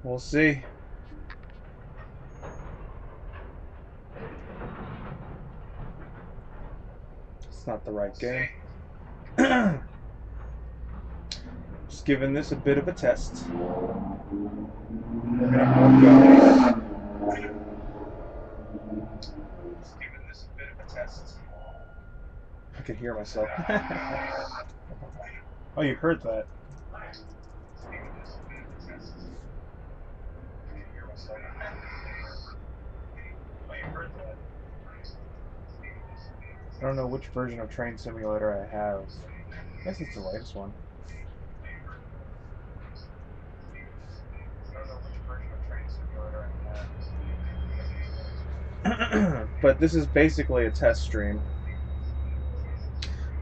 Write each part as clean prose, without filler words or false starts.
We'll see. It's not the right game. Just giving this a bit of a test. We're gonna have guns. Just giving this a bit of a test. I can hear myself. Oh, you heard that. I don't know which version of Train Simulator I have. I guess it's the latest one. But this is basically a test stream.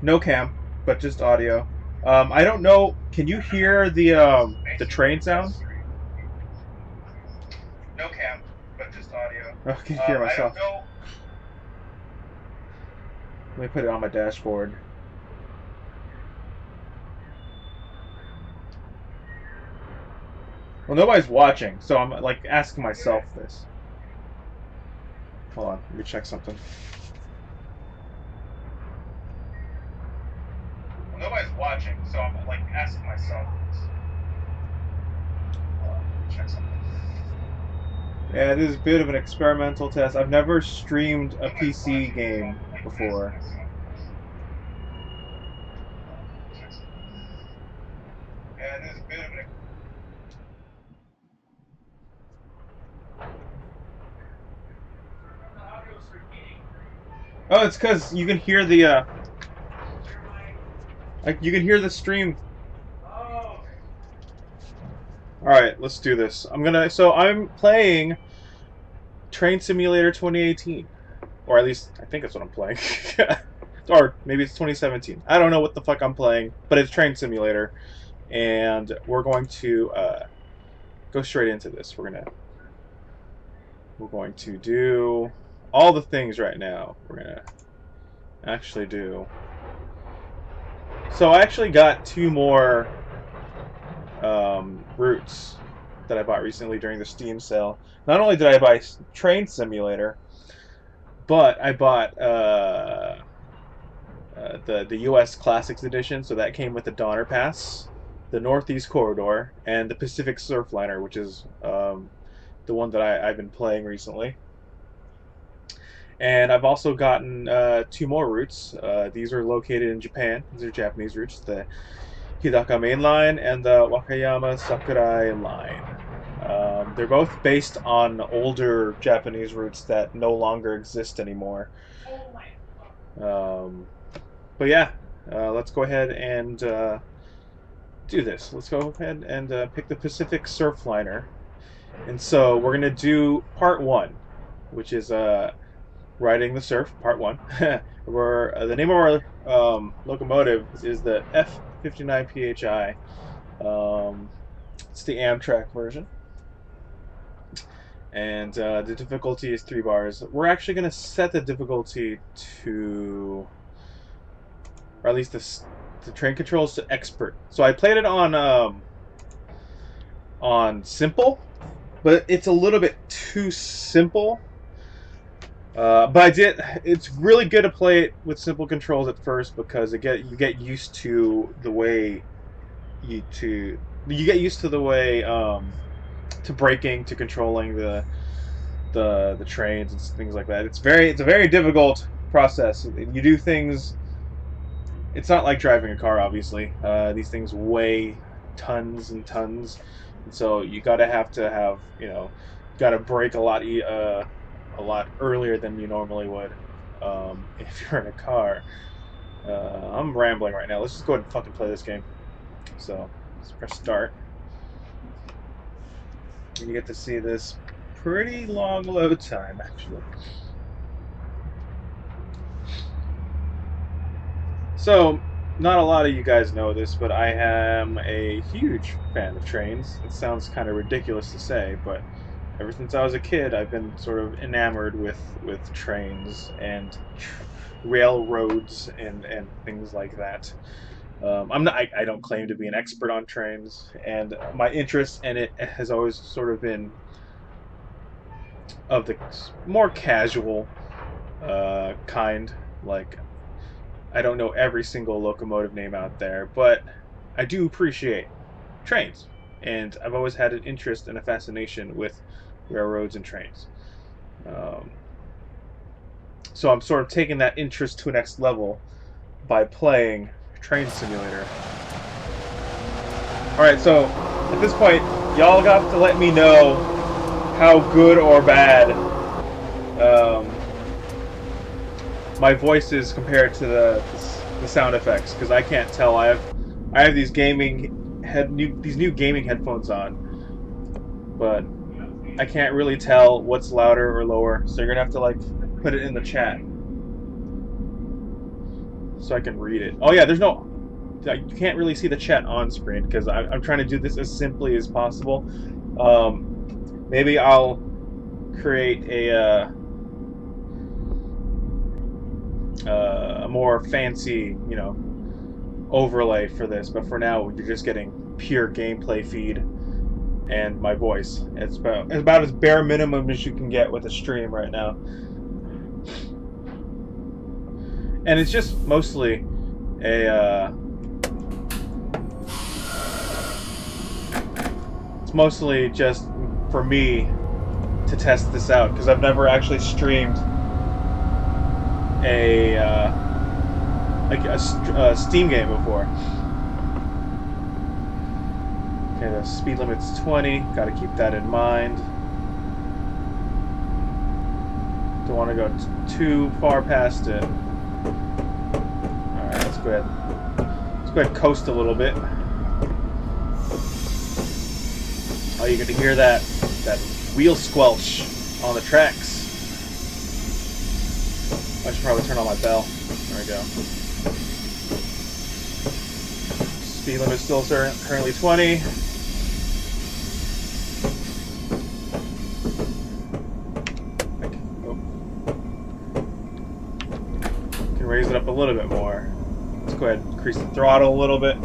No cam, but just audio. I don't know. Can you hear the train sound? No cam, but just audio. Oh, I can hear myself. Let me put it on my dashboard. Well, nobody's watching, so I'm like asking myself this. Hold on, let me check something. Well, nobody's watching, so I'm like asking myself this. Hold on, let me check something. Yeah, this is a bit of an experimental test. I've never streamed a PC game before. Yeah, this is a bit of an. Oh, it's because you can hear the like you can hear the stream. All right, let's do this. I'm playing Train Simulator 2018, or at least I think that's what I'm playing. Or maybe it's 2017. I don't know what the fuck I'm playing, but it's Train Simulator, and we're going to go straight into this. We're going to do all the things right now. We're gonna actually do. So I actually got 2 more routes that I bought recently during the Steam sale. Not only did I buy Train Simulator, but I bought the U.S. Classics Edition, so that came with the Donner Pass, the Northeast Corridor, and the Pacific Surfliner, which is the one that I've been playing recently. And I've also gotten 2 more routes. These are located in Japan. These are Japanese routes, the Hidaka Main Line and the Wakayama Sakurai Line. They're both based on older Japanese routes that no longer exist anymore. But yeah, let's go ahead and do this. Let's go ahead and pick the Pacific Surfliner. And so we're going to do part 1, which is riding the surf, part 1. The name of our locomotive is the F59 PHI. It's the Amtrak version. And the difficulty is 3 bars. We're actually going to set the difficulty to, or at least the train controls to expert. So I played it on simple, but it's a little bit too simple. But it's really good to play it with simple controls at first because you get used to the way to braking, to controlling the trains and things like that. It's a very difficult process. You do things. It's not like driving a car, obviously. These things weigh tons and tons, and so you got to brake a lot earlier than you normally would if you're in a car. I'm rambling right now. Let's just go ahead and fucking play this game. So let's press start. And you get to see this pretty long load time, actually. So, not a lot of you guys know this, but I am a huge fan of trains. It sounds kind of ridiculous to say, but ever since I was a kid, I've been sort of enamored with trains and railroads and things like that. I don't claim to be an expert on trains, and my interest in it has always sort of been of the more casual kind. Like, I don't know every single locomotive name out there, but I do appreciate trains, and I've always had an interest and a fascination with railroads and trains. Um, so I'm sort of taking that interest to a next level by playing Train Simulator. Alright, so at this point, y'all got to let me know how good or bad my voice is compared to the sound effects, because I can't tell. I have these new gaming headphones on, but I can't really tell what's louder or lower. So you're gonna have to like put it in the chat so I can read it. Oh yeah, you can't really see the chat on screen because I'm trying to do this as simply as possible. Maybe I'll create a more fancy, overlay for this. But for now, you're just getting pure gameplay feed and my voice. It's about as bare minimum as you can get with a stream right now. And it's just mostly it's mostly just for me to test this out, because I've never actually streamed a Steam game before. Okay, the speed limit's 20. Got to keep that in mind. Don't want to go too far past it. Alright, let's go ahead and coast a little bit. Oh, you're going to hear that wheel squelch on the tracks. I should probably turn on my bell. There we go. Speed limit still currently 20. Can raise it up a little bit more. Let's go ahead and increase the throttle a little bit.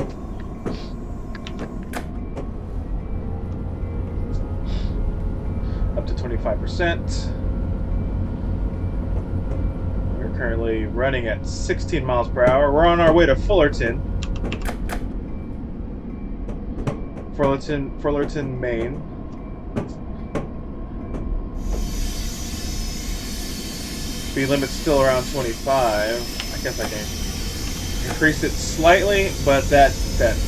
Up to 25%. We're currently running at 16 miles per hour. We're on our way to Fullerton, Maine. Speed limit's still around 25. I guess I can increase it slightly, but that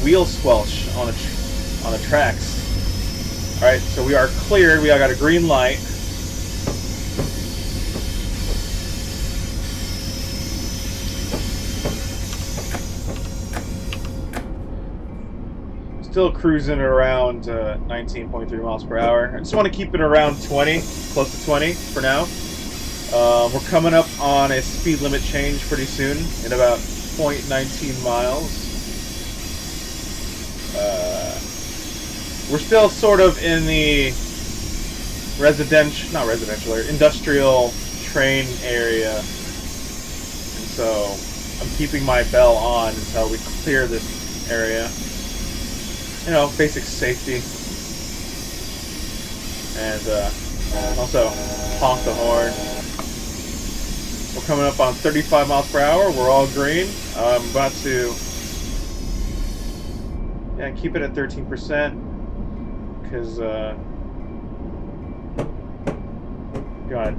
wheel squelch on the tracks. All right, so we are cleared. We got a green light. Still cruising around 19.3 miles per hour. I just want to keep it around 20, close to 20 for now. We're coming up on a speed limit change pretty soon, in about 0.19 miles. We're still sort of in the industrial train area, and so I'm keeping my bell on until we clear this area. Basic safety, and also honk the horn. We're coming up on 35 miles per hour. We're all green. I'm about to keep it at 13%, because gonna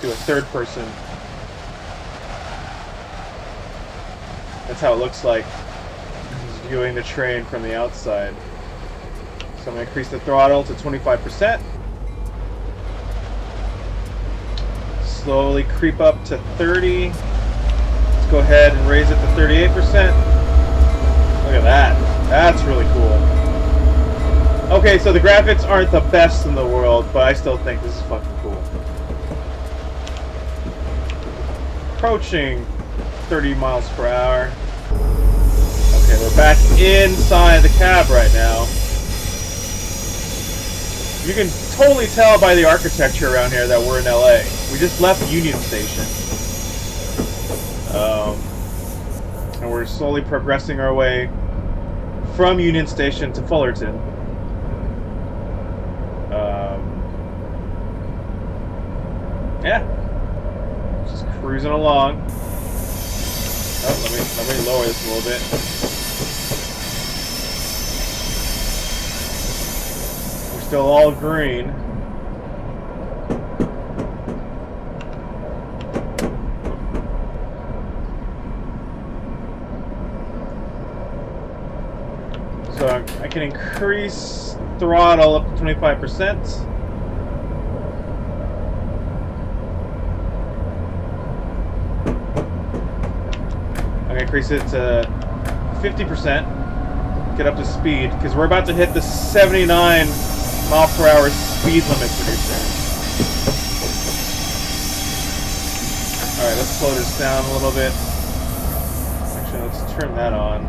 do a third person. That's how it looks like viewing the train from the outside. So I'm going to increase the throttle to 25%. Slowly creep up to 30. Let's go ahead and raise it to 38%. Look at that. That's really cool. Okay, so the graphics aren't the best in the world, but I still think this is fucking cool. Approaching 30 miles per hour. Okay, we're back inside the cab right now. You can totally tell by the architecture around here that we're in LA. We just left Union Station. and we're slowly progressing our way from Union Station to Fullerton. Yeah, just cruising along. Oh, let me lower this a little bit. We're still all green. So I can increase throttle up to 25%. Increase it to 50%, get up to speed, because we're about to hit the 79 mile per hour speed limit pretty soon. Alright, let's slow this down a little bit. Actually, let's turn that on.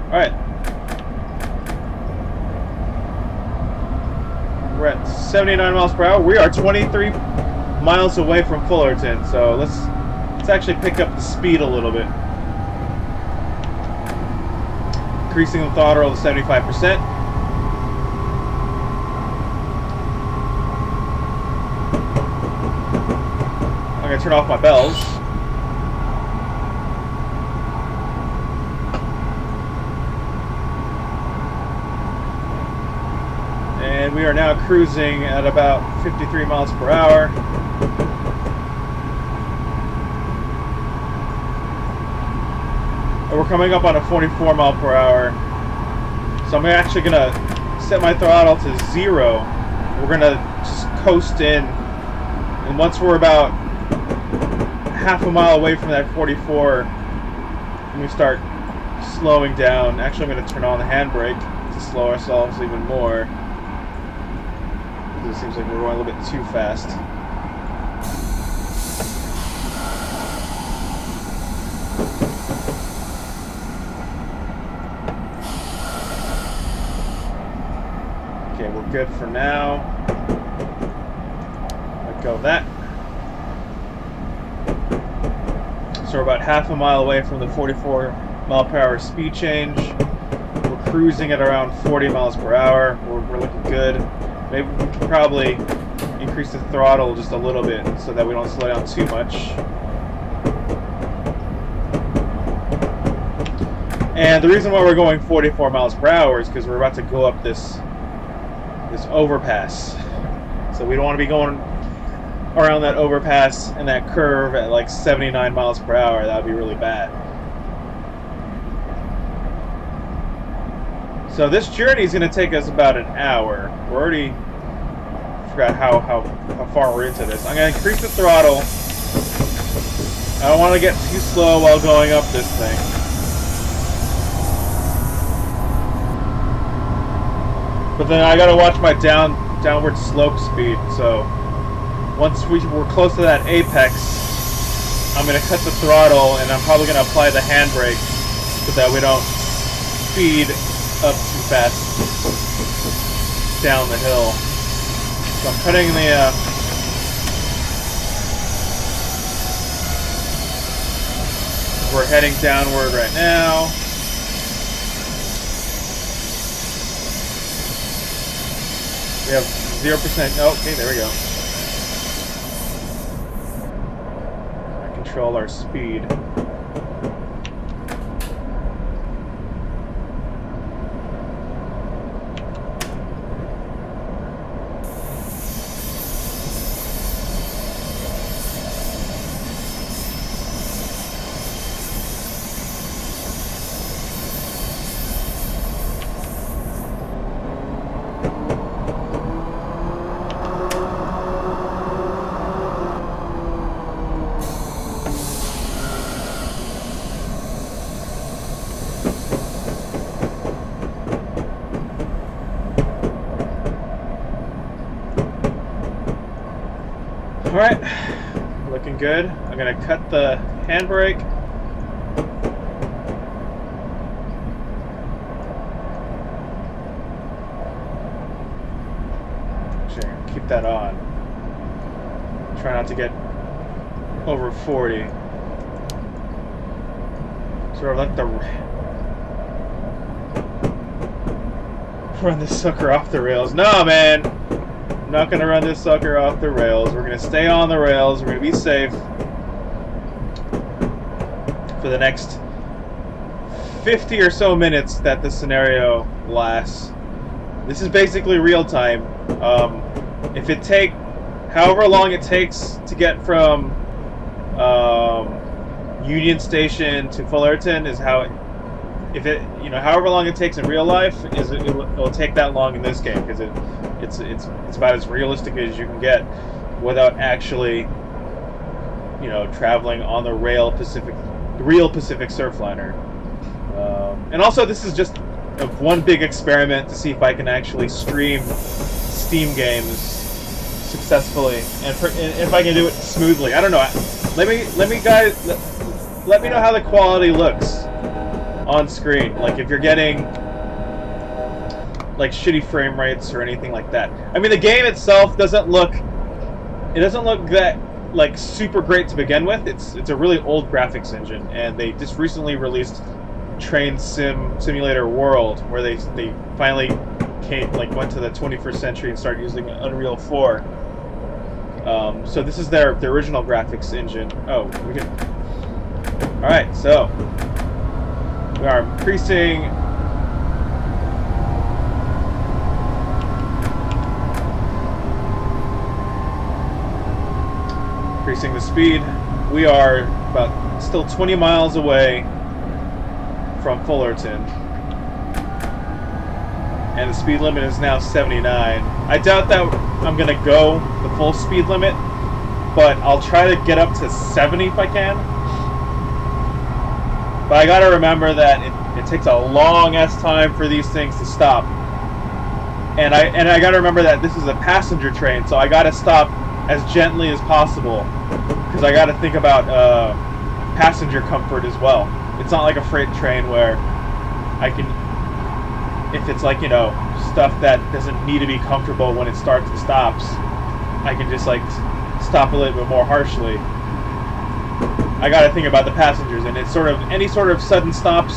Alright. We're at 79 miles per hour. We are 23 miles away from Fullerton, so let's actually pick up the speed a little bit. Increasing the throttle to 75%. I'm going to turn off my bells. And we are now cruising at about 53 miles per hour. And we're coming up on a 44 mile per hour. So I'm actually going to set my throttle to 0. We're going to just coast in. And once we're about half a mile away from that 44, we start slowing down. Actually, I'm going to turn on the handbrake to slow ourselves even more. It seems like we're going a little bit too fast. Okay, we're good for now. Let go of that. So we're about half a mile away from the 44 mile per hour speed change. We're cruising at around 40 miles per hour. We're looking good. Maybe we could probably increase the throttle just a little bit so that we don't slow down too much. And the reason why we're going 44 miles per hour is because we're about to go up this overpass. So we don't want to be going around that overpass and that curve at like 79 miles per hour. That would be really bad. So this journey is going to take us about an hour. We're already, forgot how far we're into this. I'm going to increase the throttle. I don't want to get too slow while going up this thing. But then I got to watch my downward slope speed. So once we're close to that apex, I'm going to cut the throttle and I'm probably going to apply the handbrake so that we don't speed up too fast down the hill. So I'm cutting the we're heading downward right now. We have 0%. Oh, okay, there we go. I control our speed. Alright, looking good. I'm going to cut the handbrake. Actually, keep that Try not to get over 40. Sort of let the run this sucker off the rails. No, man! I'm not gonna run this sucker off the rails. We're gonna stay on the rails. We're gonna be safe for the next 50 or so minutes that the scenario lasts. This is basically real time. If it take however long it takes to get from Union Station to Fullerton is how it, if it, you know, however long it takes in real life is it'll take that long in this game, because it's about as realistic as you can get without actually, you know, traveling on the real Pacific Surfliner. And also, this is just one big experiment to see if I can actually stream Steam games successfully, and if I can do it smoothly. I don't know. Let me know how the quality looks on screen. Like if you're getting like shitty frame rates or anything like that. I mean, the game itself doesn't look that like super great to begin with. It's a really old graphics engine, and they just recently released Train Simulator World, where they finally went to the 21st century and started using Unreal 4. So this is the original graphics engine. Oh, we can. All right, so we are increasing the speed. We are still 20 miles away from Fullerton, and the speed limit is now 79. I doubt that I'm gonna go the full speed limit, but I'll try to get up to 70 if I can. But I gotta remember that it takes a long ass time for these things to stop, and I gotta remember that this is a passenger train, so I gotta stop as gently as possible, because I gotta think about passenger comfort as well. It's not like a freight train where I can, if it's like, you know, stuff that doesn't need to be comfortable when it starts and stops, I can just like stop a little bit more harshly. I gotta think about the passengers, and it's sort of any sort of sudden stops,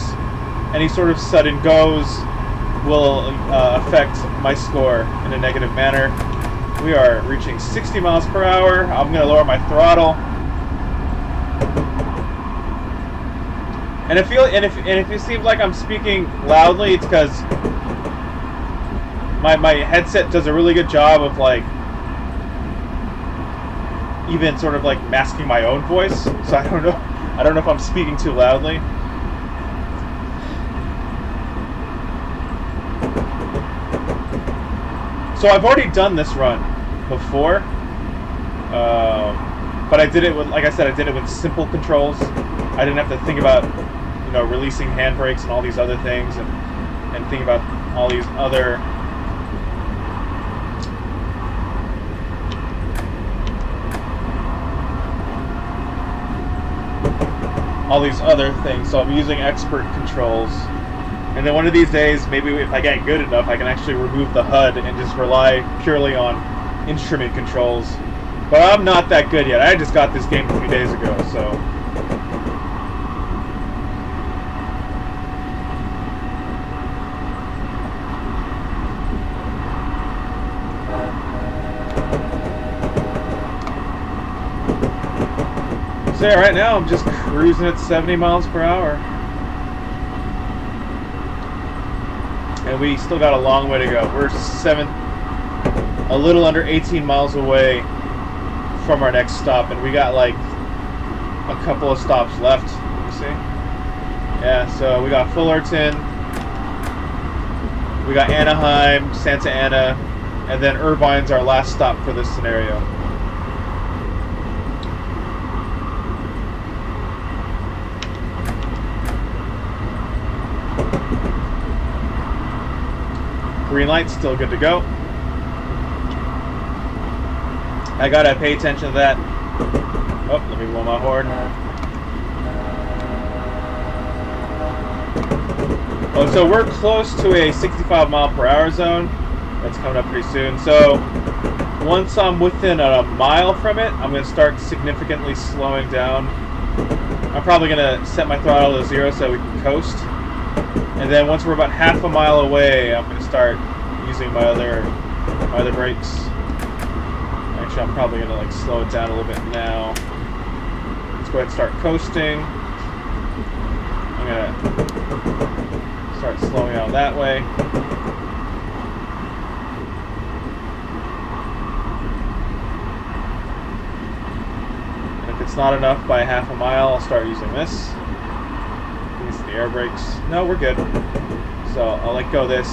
any sort of sudden goes will affect my score in a negative manner. We are reaching 60 miles per hour. I'm gonna lower my throttle. And if it seems like I'm speaking loudly, it's because my headset does a really good job of like even sort of like masking my own voice. So I don't know if I'm speaking too loudly. So I've already done this run before, but I did it with, like I said, I did it with simple controls. I didn't have to think about, you know, releasing handbrakes and all these other things, and think about all these other things. So I'm using expert controls. And then one of these days, maybe if I get good enough, I can actually remove the HUD and just rely purely on instrument controls. But I'm not that good yet. I just got this game a few days ago, so. So yeah, right now I'm just cruising at 70 miles per hour. And we still got a long way to go. We're a little under 18 miles away from our next stop, and we got like a couple of stops left. You see? Yeah, so we got Fullerton, we got Anaheim, Santa Ana, and then Irvine's our last stop for this scenario. Green light, still good to go. I gotta pay attention to that. Oh, let me blow my horn. Oh, so we're close to a 65 mile per hour zone. That's coming up pretty soon. So Once I'm within a mile from it, I'm going to start significantly slowing down. I'm probably going to set my throttle to 0 so we can coast. And then once we're about half a mile away, I'm going to start using my other brakes. Actually, I'm probably going to like slow it down a little bit now. Let's go ahead and start coasting. I'm going to start slowing down that way. It's not enough by half a mile, I'll start using this. Use the air brakes. No, we're good. So I'll let go of this.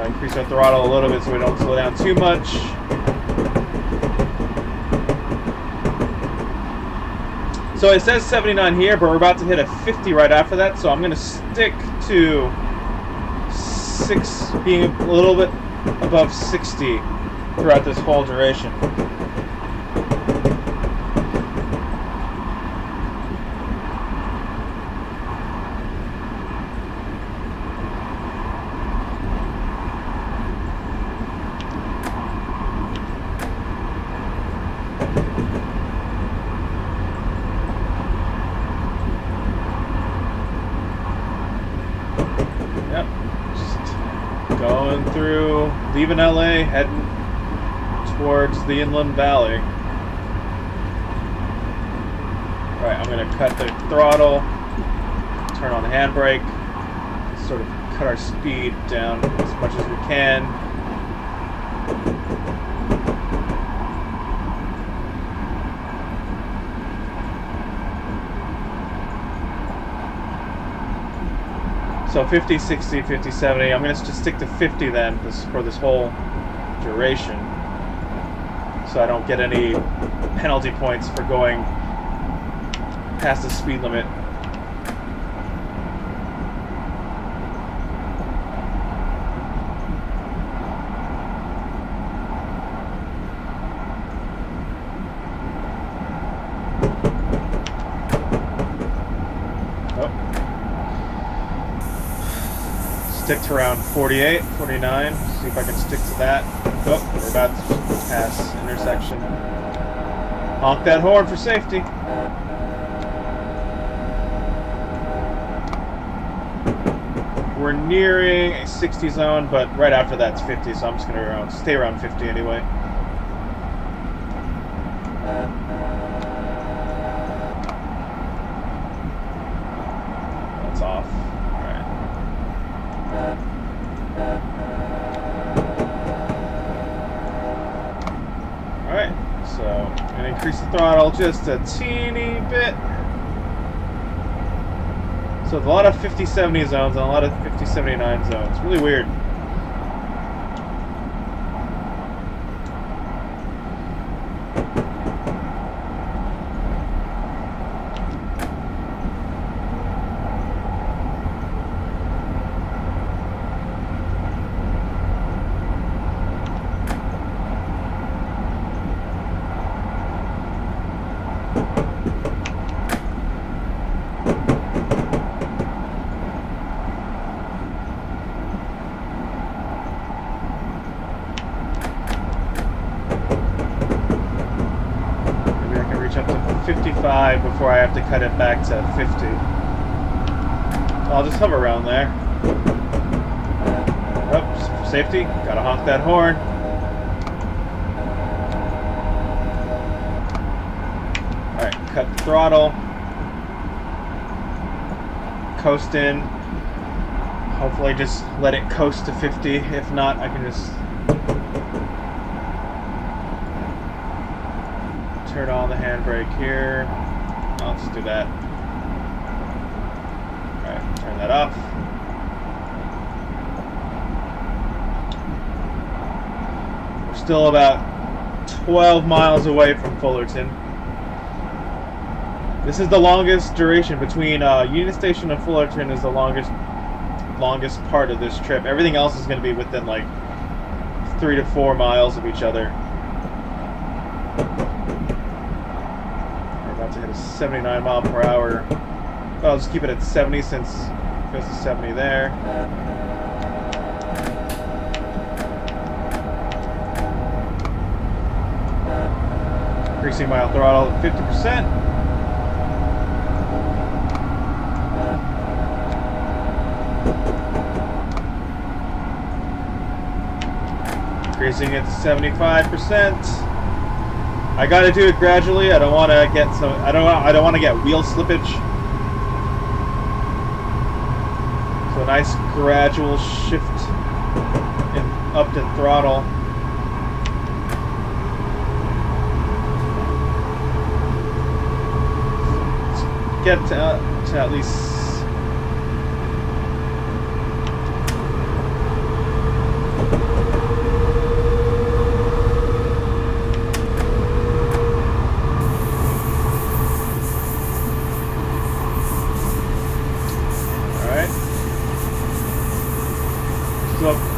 Increase our throttle a little bit so we don't slow down too much. So it says 79 here, but we're about to hit a 50 right after that, so I'm going to stick to being a little bit above 60 throughout this whole duration. Going through, leaving LA, heading towards the Inland Valley. Alright, I'm going to cut the throttle, turn on the handbrake, sort of cut our speed down as much as we can. So 50, 60, 50, 70. I'm going to just stick to 50 then for this whole duration. So I don't get any penalty points for going past the speed limit. Stick to around 48, 49. See if I can stick to that. Oh, we're about to pass intersection. Honk that horn for safety. We're nearing a 60 zone, but right after that's 50, so I'm just going to stay around 50 anyway. That's off. Alright, so I'm going to increase the throttle just a teeny bit. So there's a lot of 50-70 zones and a lot of 50-79 zones. Really weird. Up to 55 before I have to cut it back to 50. I'll just hover around there. Oops, for safety, gotta honk that horn. Alright, cut the throttle. Coast in. Hopefully just let it coast to 50. If not, I can just turn on the handbrake here. I'll just do that. Alright, turn that off. We're still about 12 miles away from Fullerton. This is the longest duration between Union Station and Fullerton is the longest part of this trip. Everything else is going to be within like 3 to 4 miles of each other. To hit a 79 mile per hour. I'll just keep it at 70 since it goes to 70 there. Increasing my throttle to 50%. Increasing it to 75%. I gotta do it gradually. I don't want to get some. I don't want to get wheel slippage. So a nice gradual shift up to throttle. Let's get to at least.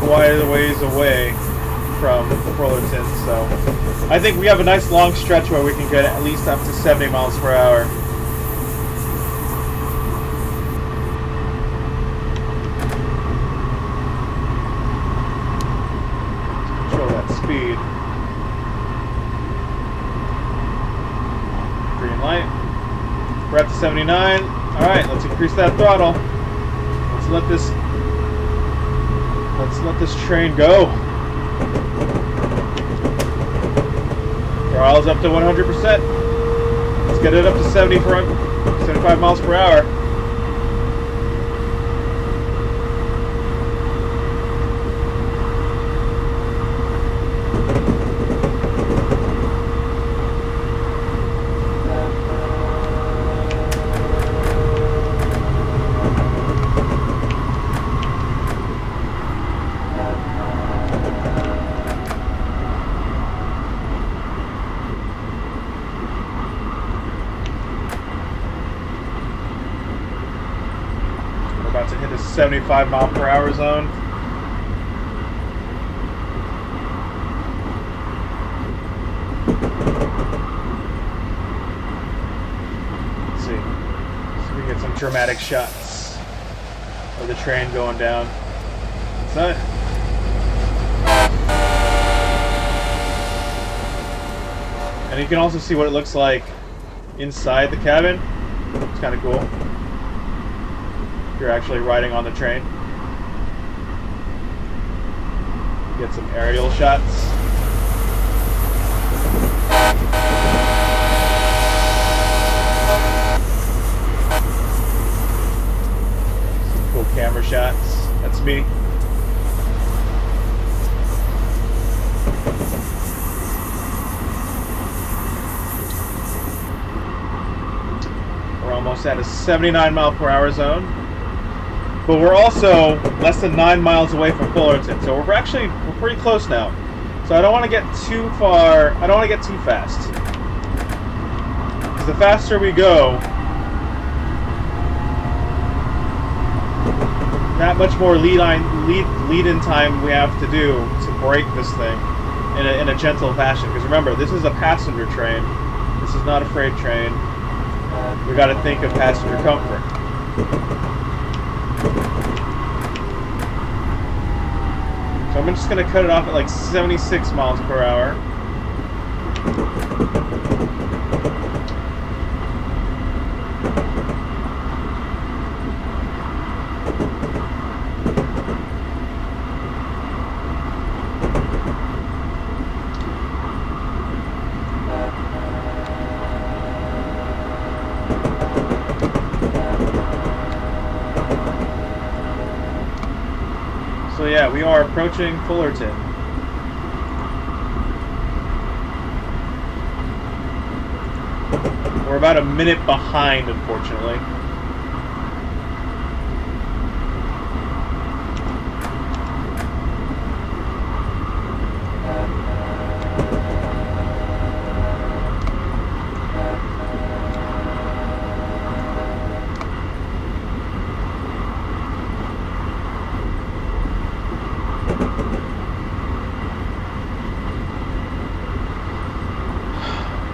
Quite a ways away from Fullerton, so I think we have a nice long stretch where we can get at least up to 70 miles per hour. Control that speed. Green light. We're up to 79. Alright, let's increase that throttle. Let's let this train go. Throttle's up to 100%. Let's get it up to 75 miles per hour. About to hit a 75 mile per hour zone. Let's see. So we get some dramatic shots of the train going down. So, and you can also see what it looks like inside the cabin. It's kind of cool. You're actually riding on the train. Get some aerial shots. Some cool camera shots. That's me. We're almost at a 79 mile per hour zone. But we're also less than 9 miles away from Fullerton, so we're pretty close now. So I don't want to get too far. I don't want to get too fast. Because the faster we go, that much more lead-in time we have to do to brake this thing in a gentle fashion. Because remember, this is a passenger train. This is not a freight train. We got to think of passenger comfort. So I'm just going to cut it off at like 76 miles per hour. So yeah, we are approaching Fullerton. We're about a minute behind, unfortunately.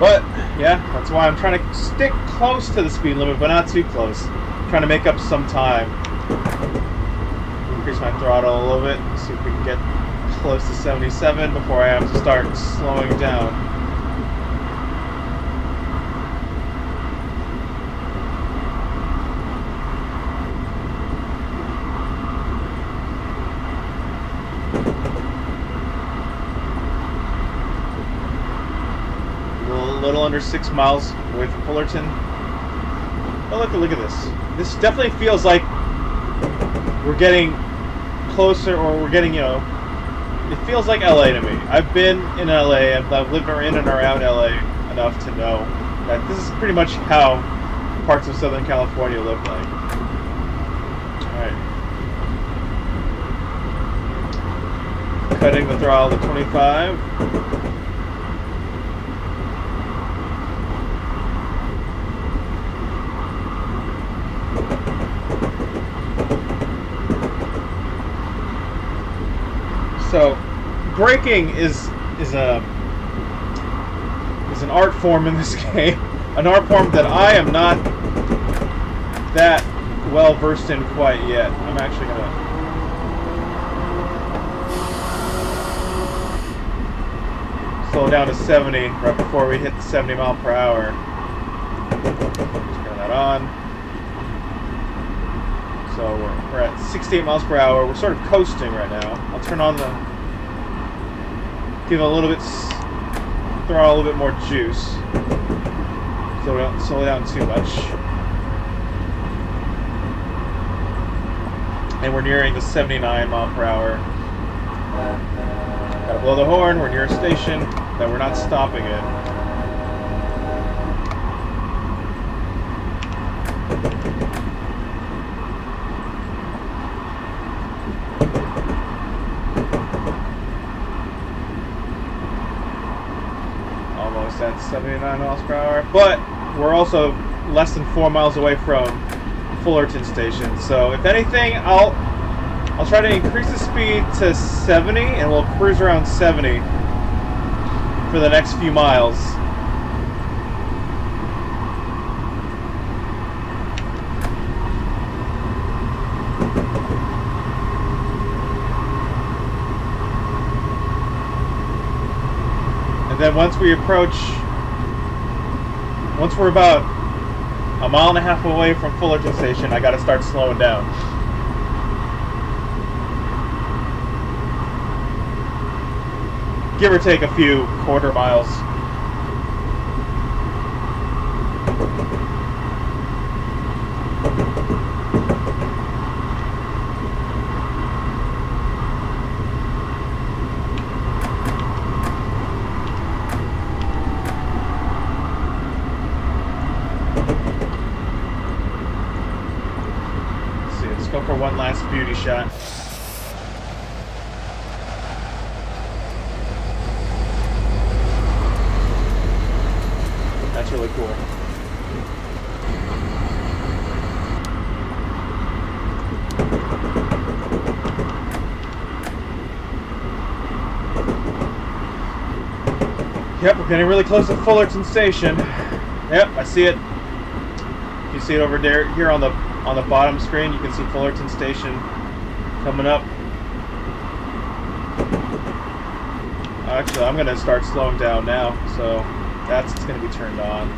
But, yeah, that's why I'm trying to stick close to the speed limit, but not too close. I'm trying to make up some time. Increase my throttle a little bit, see if we can get close to 77 before I have to start slowing down. little under 6 miles away from Fullerton. Oh, look at this. This definitely feels like we're getting closer, or we're getting, you know, it feels like LA to me. I've been in LA, and I've lived in and around LA enough to know that this is pretty much how parts of Southern California look like. Alright. Cutting the throttle to 25. So, braking is an art form in this game, an art form that I am not that well versed in quite yet. I'm actually gonna slow down to 70 right before we hit the 70 mile per hour. Turn that on. So we're at 68 miles per hour. We're sort of coasting right now. I'll turn on the, give a little bit, throttle a little bit more juice, so we don't slow down too much. And we're nearing the 79 mile per hour. Gotta blow the horn. We're near a station that we're not stopping at. At 79 miles per hour, but we're also less than 4 miles away from Fullerton Station. So if anything, I'll try to increase the speed to 70, and we'll cruise around 70 for the next few miles. And then once we're about a mile and a half away from Fullerton Station, I gotta start slowing down. Give or take a few quarter miles. Go for one last beauty shot. That's really cool. Yep, we're getting really close to Fullerton Station. Yep, I see it. You see it over there, here on the bottom screen. You can see Fullerton Station coming up. Actually, I'm going to start slowing down now, so that's going to be turned on.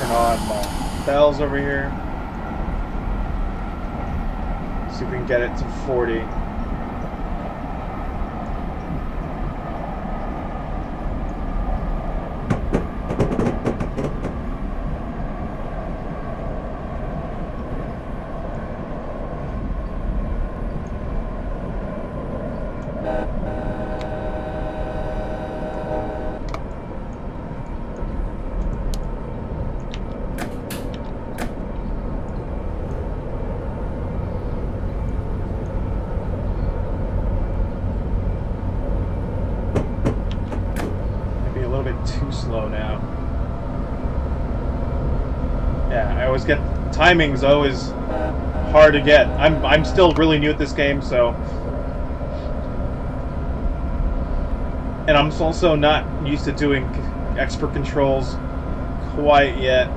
On my bells over here. See if we can get it to 40. Too slow now. Yeah, I always get timing's always hard to get. I'm still really new at this game, so, and I'm also not used to doing expert controls quite yet.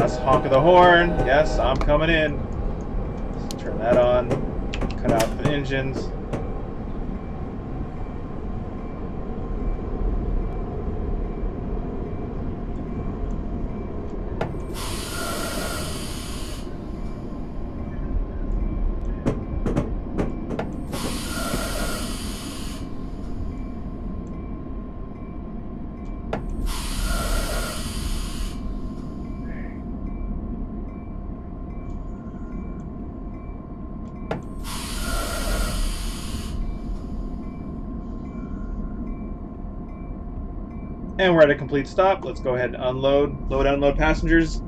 Yes, honk of the horn. Yes, I'm coming in. Let's turn that on. Cut out the engines. And we're at a complete stop. Let's go ahead and unload, unload passengers.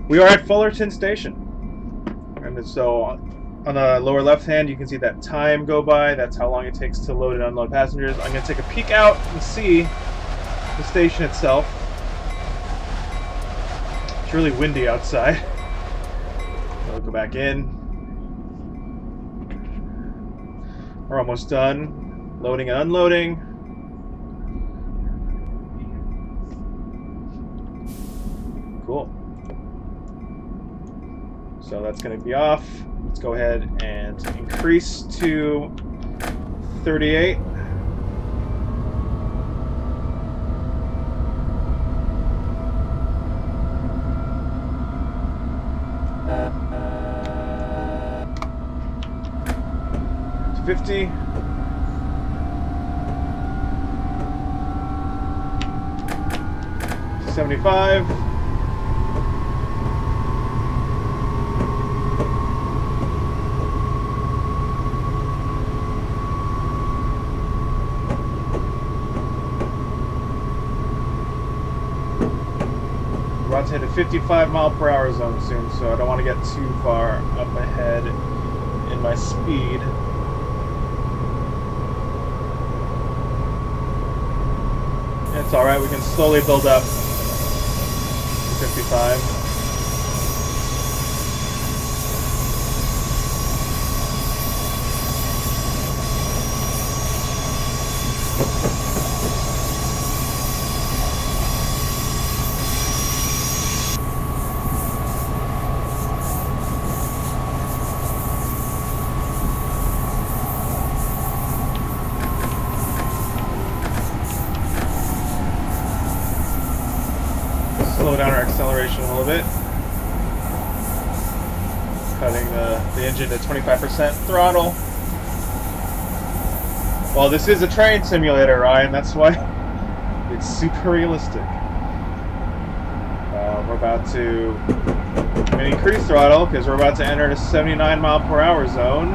We are at Fullerton Station. And so on the lower left hand, you can see that time go by. That's how long it takes to load and unload passengers. I'm going to take a peek out and see the station itself. It's really windy outside. I'll go back in. We're almost done loading and unloading. Cool. So that's going to be off. Let's go ahead and increase to 38. To 50. To 75. About to hit a 55 mile per hour zone soon, so I don't want to get too far up ahead in my speed. It's alright, we can slowly build up to 55. Slow down our acceleration a little bit. Cutting the engine to 25% throttle. Well, this is a train simulator, Ryan. That's why it's super realistic. We're about to increase throttle because we're about to enter the 79 mile per hour zone.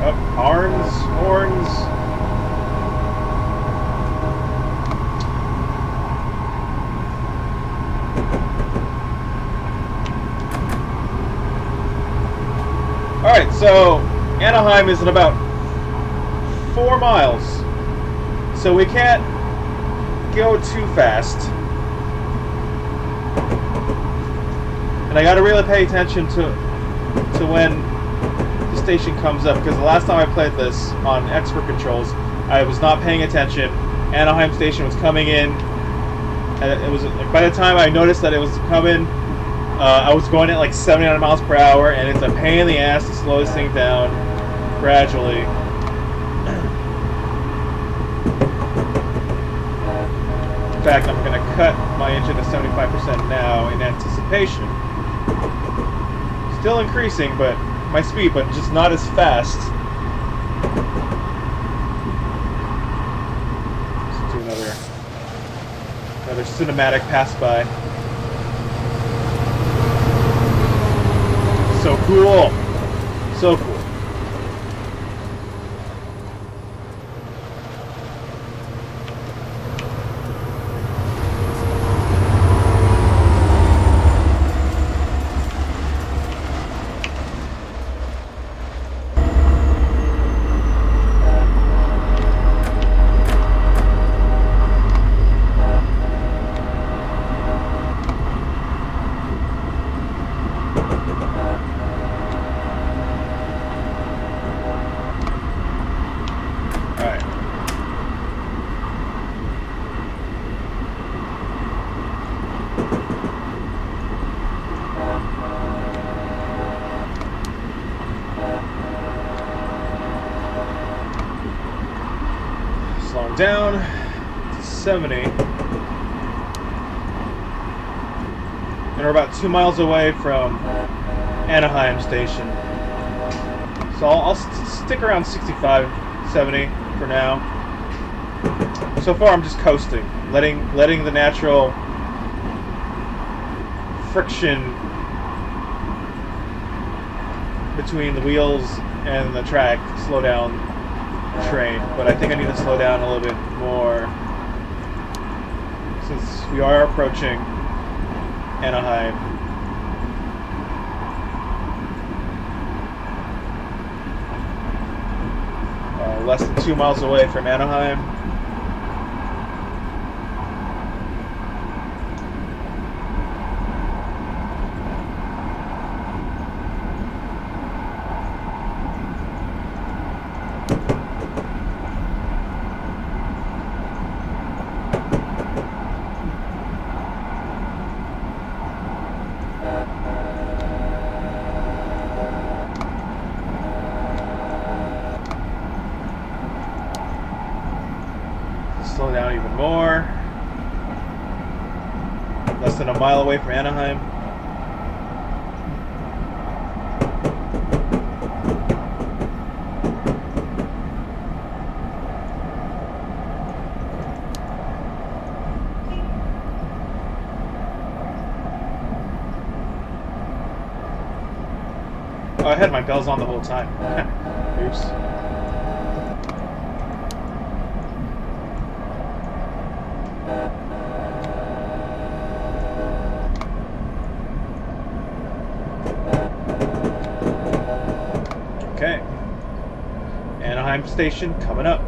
Up, horns. Alright, so Anaheim is in about 4 miles, so we can't go too fast. And I gotta really pay attention to when the station comes up, because the last time I played this on expert controls, I was not paying attention. Anaheim station was coming in, and it was like, by the time I noticed that it was coming, I was going at like 79 miles per hour, and it's a pain in the ass to slow this thing down gradually. In fact, I'm going to cut my engine to 75% now in anticipation. Still increasing, but my speed, but just not as fast. Let's do another cinematic pass by. So cool. So cool. slow down to 70. And we're about 2 miles away from Anaheim Station. So I'll stick around 65, 70 for now. So far I'm just coasting, letting the natural friction between the wheels and the track slow down the train. But I think I need to slow down a little bit more since we are approaching Anaheim. Less than 2 miles away from Anaheim. Slow down even more. Less than a mile away from Anaheim. Oh, I had my bells on the whole time. Oops. Okay. Anaheim Station coming up.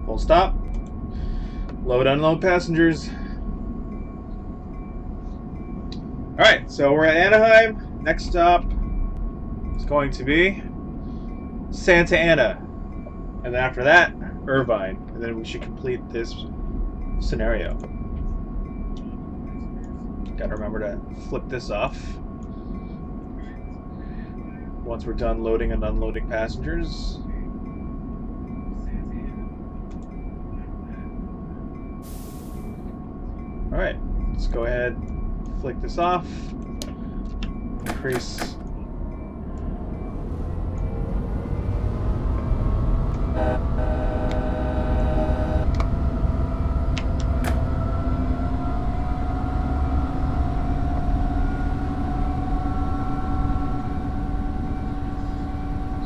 Full stop. Load, unload passengers. Alright, so we're at Anaheim. Next stop is going to be Santa Ana. And then after that, Irvine. And then we should complete this scenario. Gotta remember to flip this off once we're done loading and unloading passengers. Alright, let's go ahead, flick this off, increase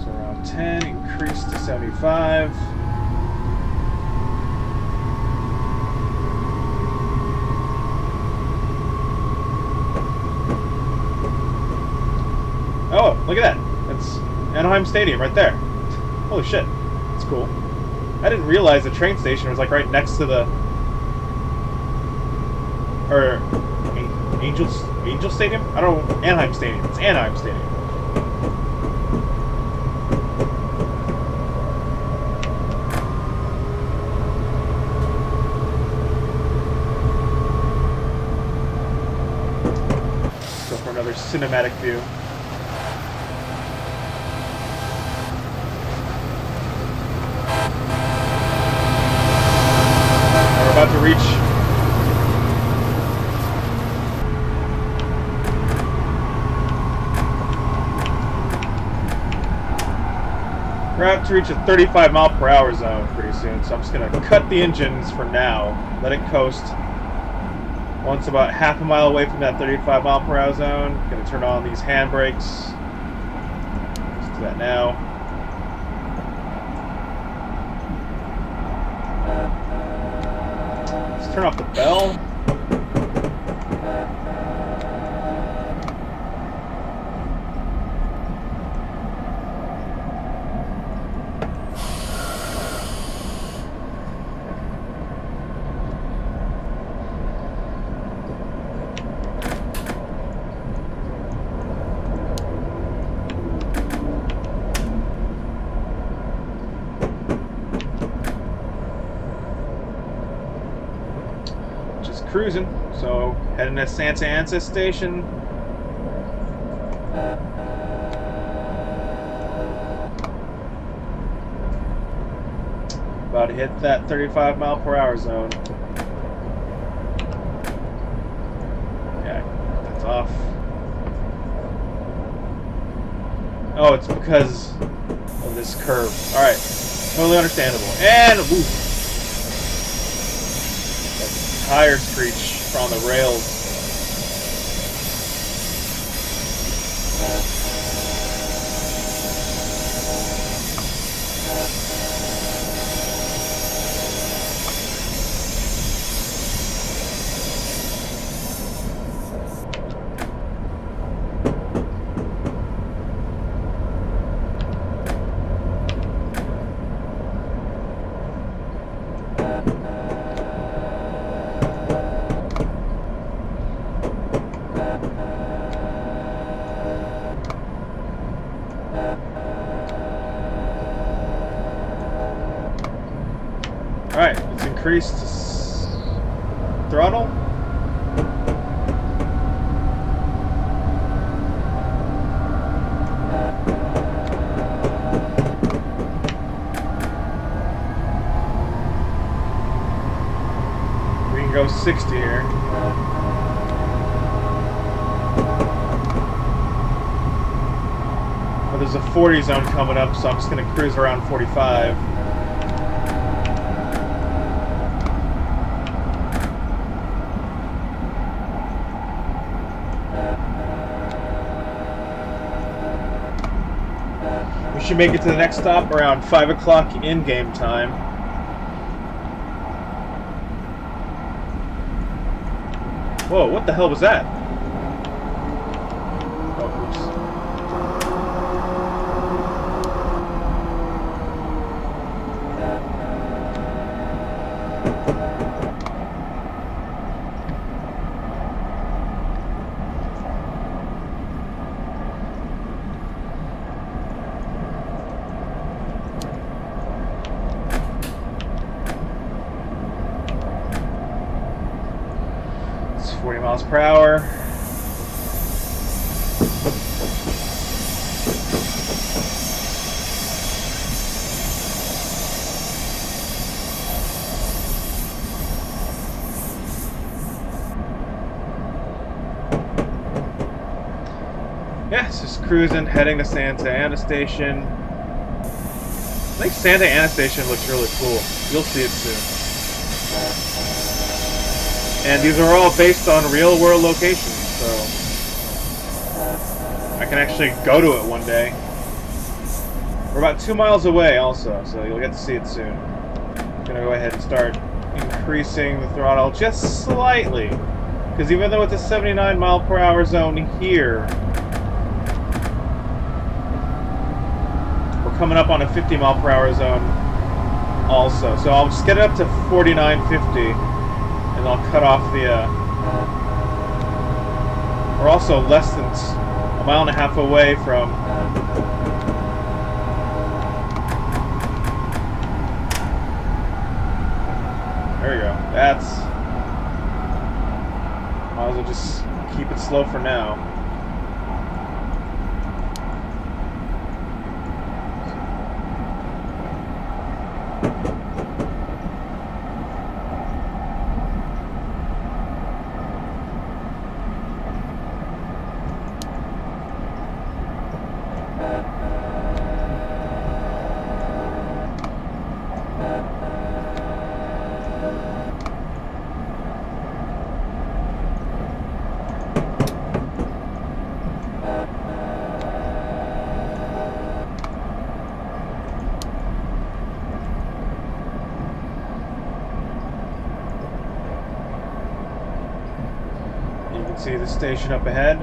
so around 10, increase to 75. Oh, look at that. That's Anaheim Stadium right there. Holy shit. That's cool. I didn't realize the train station was like right next to the... Or... Angel Stadium? I don't know. Anaheim Stadium. It's Anaheim Stadium. Go for another cinematic view. About to reach We're about to reach a 35 mile per hour zone pretty soon, so I'm just going to cut the engines for now, let it coast. Once about half a mile away from that 35 mile per hour zone, I'm going to turn on these handbrakes. Let's do that now. Let's turn off the bell. Cruising, so heading to Santa Ana Station. About to hit that 35 mile per hour zone. Yeah, that's off. Oh, it's because of this curve. Alright, totally understandable. And woo! Tire screech on the rails. Alright, let's increase throttle. We can go 60 here. But there's a 40 zone coming up, so I'm just going to cruise around 45. We should make it to the next stop around 5 o'clock in-game time. Whoa, what the hell was that? Oh, oops. It's 40 miles per hour. Yeah, it's just cruising, heading to Santa Ana Station. I think Santa Ana Station looks really cool. You'll see it soon. And these are all based on real-world locations, so I can actually go to it one day. We're about 2 miles away also, so you'll get to see it soon. I'm going to go ahead and start increasing the throttle just slightly, because even though it's a 79 mile per hour zone here, we're coming up on a 50 mile per hour zone also. So I'll just get it up to 49.50. And I'll cut off the, we're also less than a mile and a half away from there we go. That's, might as well just keep it slow for now. You can see the station up ahead.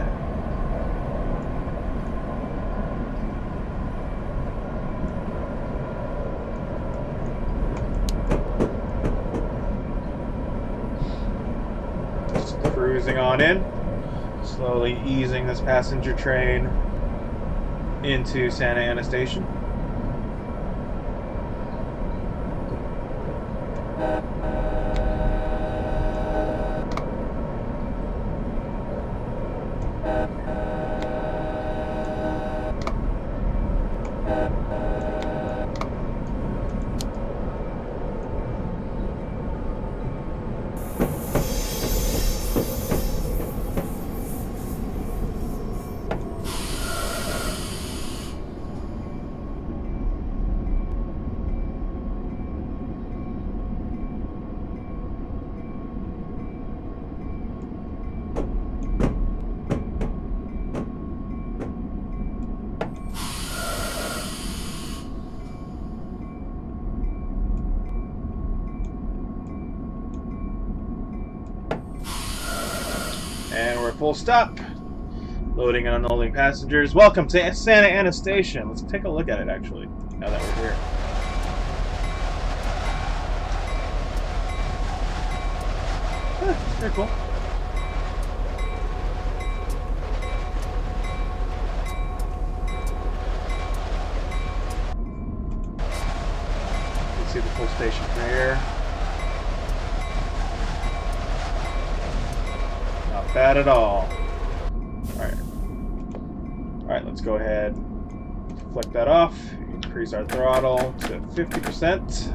Just cruising on in, slowly easing this passenger train into Santa Ana Station. And we're full stop. Loading and unloading passengers. Welcome to Santa Ana Station. Let's take a look at it, actually, now that we're here. Very cool. You can see the full station from here. Not bad at all. Alright, let's go ahead, flick that off, increase our throttle to 50%.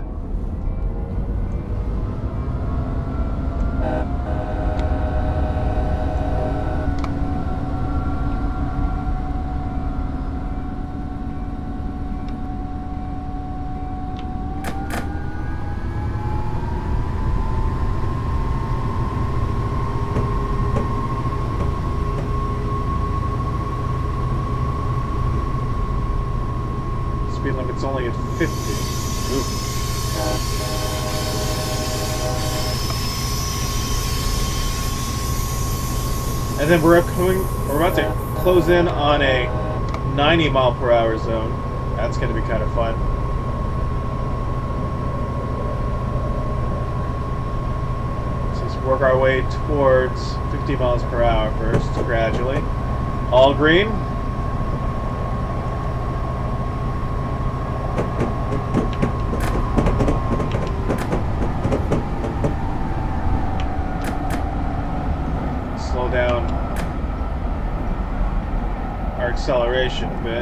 Speed limit's only at 50. Ooh. And then we're about to close in on a 90 mile per hour zone. That's going to be kind of fun. So let's work our way towards 50 miles per hour first, gradually. All green. Slow down our acceleration a bit.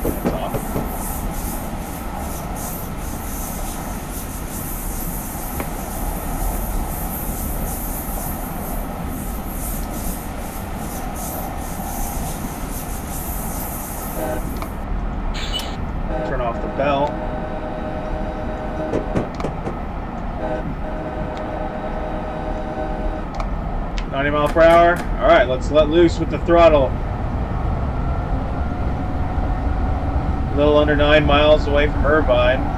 That's off. Turn off the bell. $90 miles per hour. All right, let's let loose with the throttle. A little under 9 miles away from Irvine.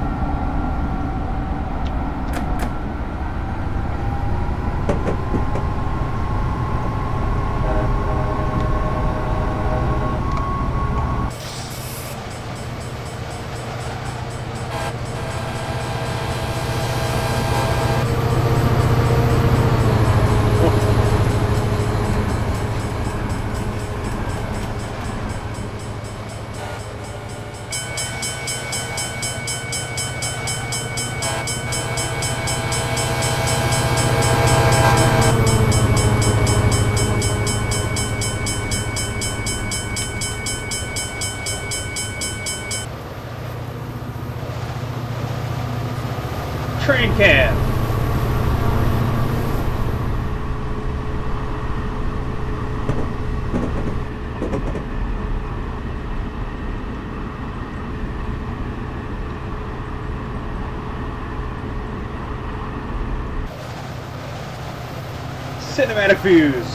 Train can. Cinematic views.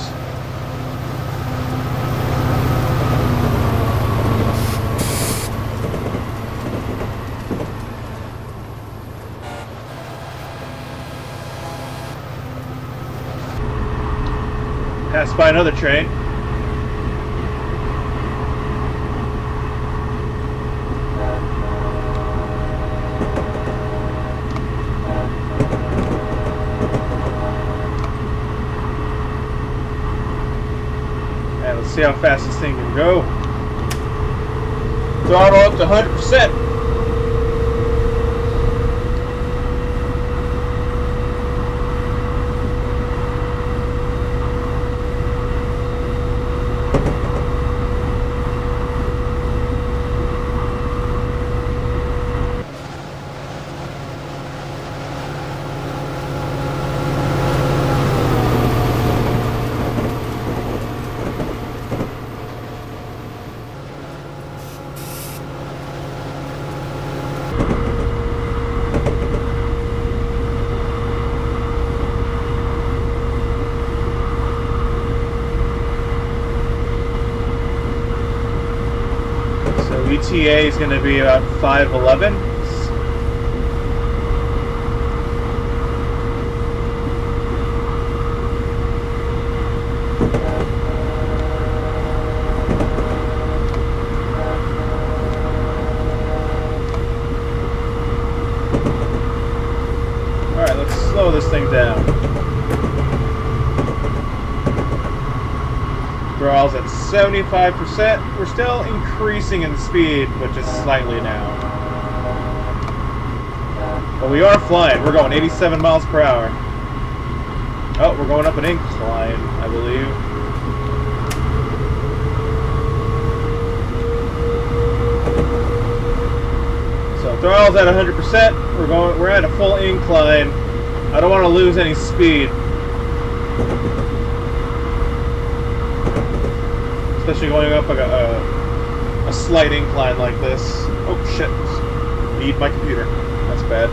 Passed by another train. And let's see how fast this thing can go. Throttle up to 100%. ETA is going to be about 5:11. Alright, let's slow this thing down. Throttle's at 75%. We're still increasing in speed, but just slightly now. But we are flying. We're going 87 miles per hour. Oh, we're going up an incline, I believe. So throttle's at 100%. We're at a full incline. I don't want to lose any speed. Especially going up like a slight incline like this. Oh shit. Need my computer. That's bad.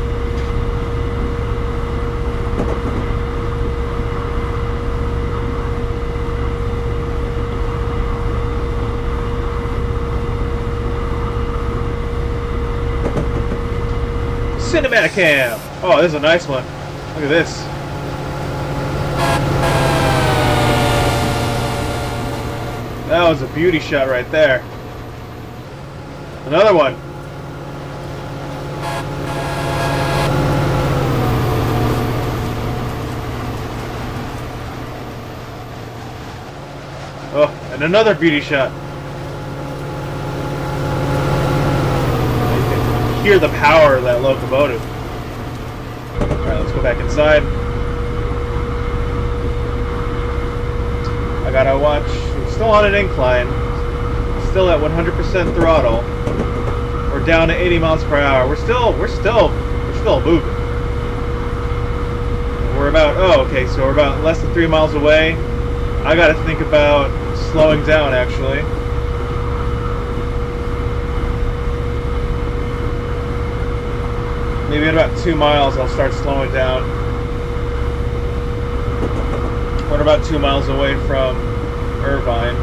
Cinematicam! Oh, this is a nice one. Look at this. That was a beauty shot right there. Another one. Oh, and another beauty shot. You can hear the power of that locomotive. Alright, let's go back inside. I gotta watch. Still on an incline, still at 100% throttle. We're down to 80 miles per hour. We're still moving. We're about so we're about less than 3 miles away. I got to think about slowing down actually. Maybe in about 2 miles I'll start slowing down. We're about 2 miles away from Irvine.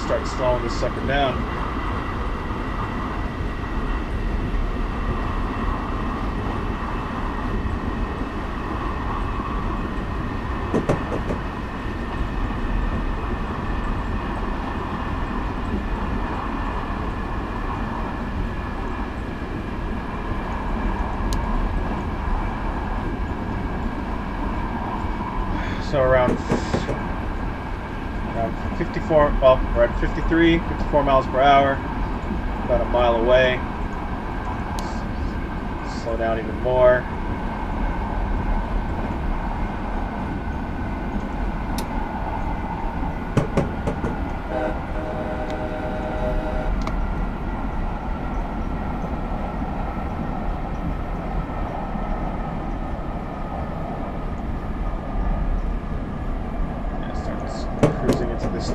Start slowing this sucker down. So around 54, well, we're at 54 miles per hour, about a mile away. Slow down even more.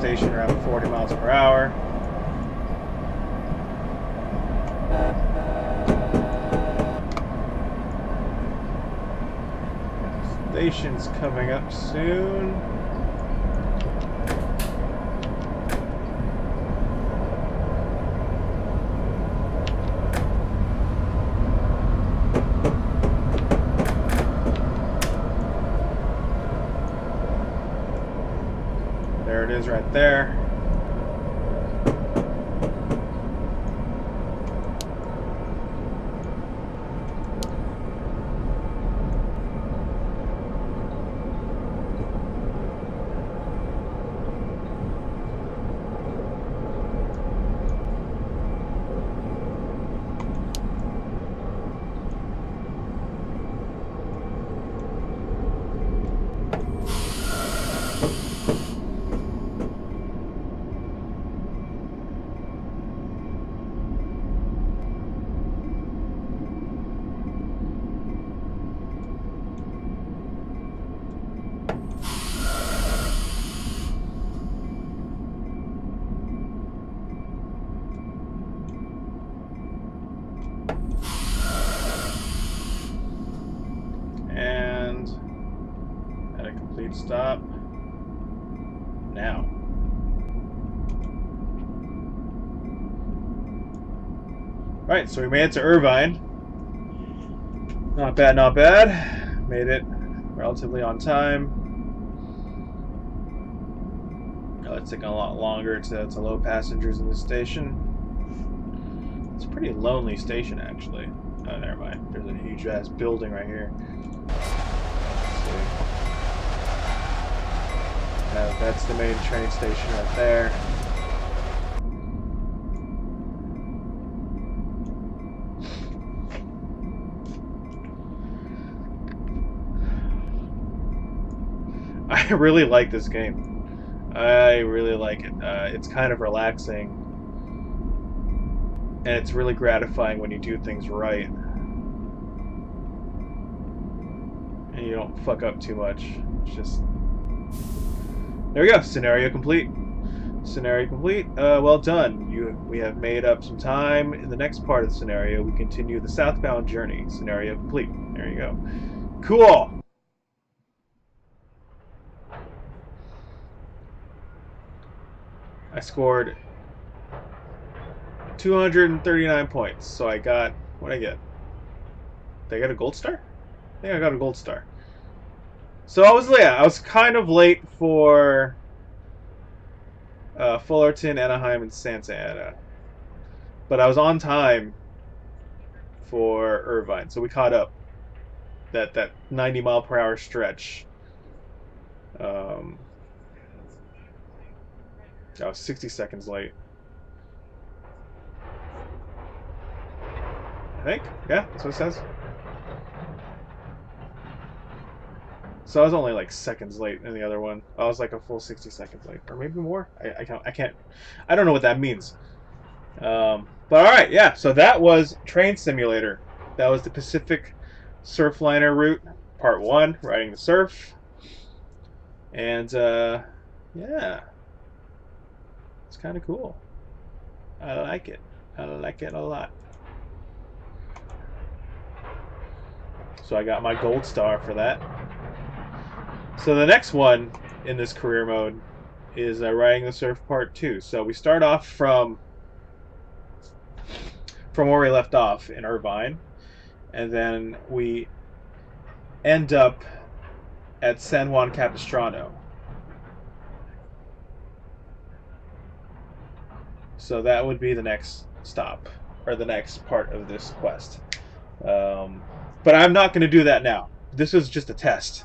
station around 40 miles per hour. Station's coming up soon. There it is right there. At a complete stop. Now. Alright, so we made it to Irvine. Not bad, not bad. Made it relatively on time. Oh, it's taking a lot longer to load passengers in this station. It's a pretty lonely station, actually. Oh, never mind. There's a huge ass building right here. That's the main train station right there. I really like this game. I really like it. It's kind of relaxing. And it's really gratifying when you do things right. And you don't fuck up too much. It's just... There we go. Scenario complete. Scenario complete. Well done. We have made up some time. In the next part of the scenario, we continue the southbound journey. Scenario complete. There you go. Cool. I scored 239 points. So I got... What'd I get? Did I get a gold star? I think I got a gold star. So I was kind of late for Fullerton, Anaheim, and Santa Ana, but I was on time for Irvine, so we caught up. That 90 mile per hour stretch. I was 60 seconds late. I think, yeah, that's what it says. So I was only like seconds late in the other one. I was like a full 60 seconds late, or maybe more. I can't. I don't know what that means. But all right, yeah. So that was Train Simulator. That was the Pacific Surfliner route, part 1, riding the surf. And yeah, it's kind of cool. I like it. I like it a lot. So I got my gold star for that. So the next one in this career mode is riding the surf part 2. So we start off from where we left off in Irvine, and then we end up at San Juan Capistrano. So that would be the next stop, or the next part of this quest. But I'm not going to do that now. This is just a test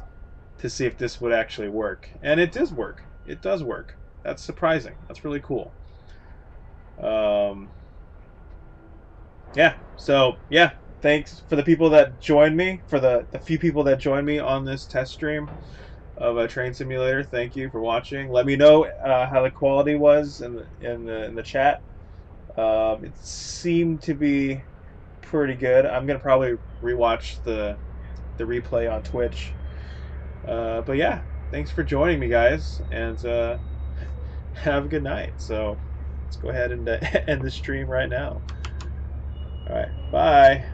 to see if this would actually work. And it does work. It does work. That's surprising. That's really cool. Yeah. So, yeah. Thanks for the people that joined me, for the few people that joined me on this test stream of a Train Simulator. Thank you for watching. Let me know how the quality was in the chat. It seemed to be pretty good. I'm gonna probably rewatch the replay on Twitch. But yeah, thanks for joining me, guys, and have a good night. So let's go ahead and end the stream right now. All right, bye.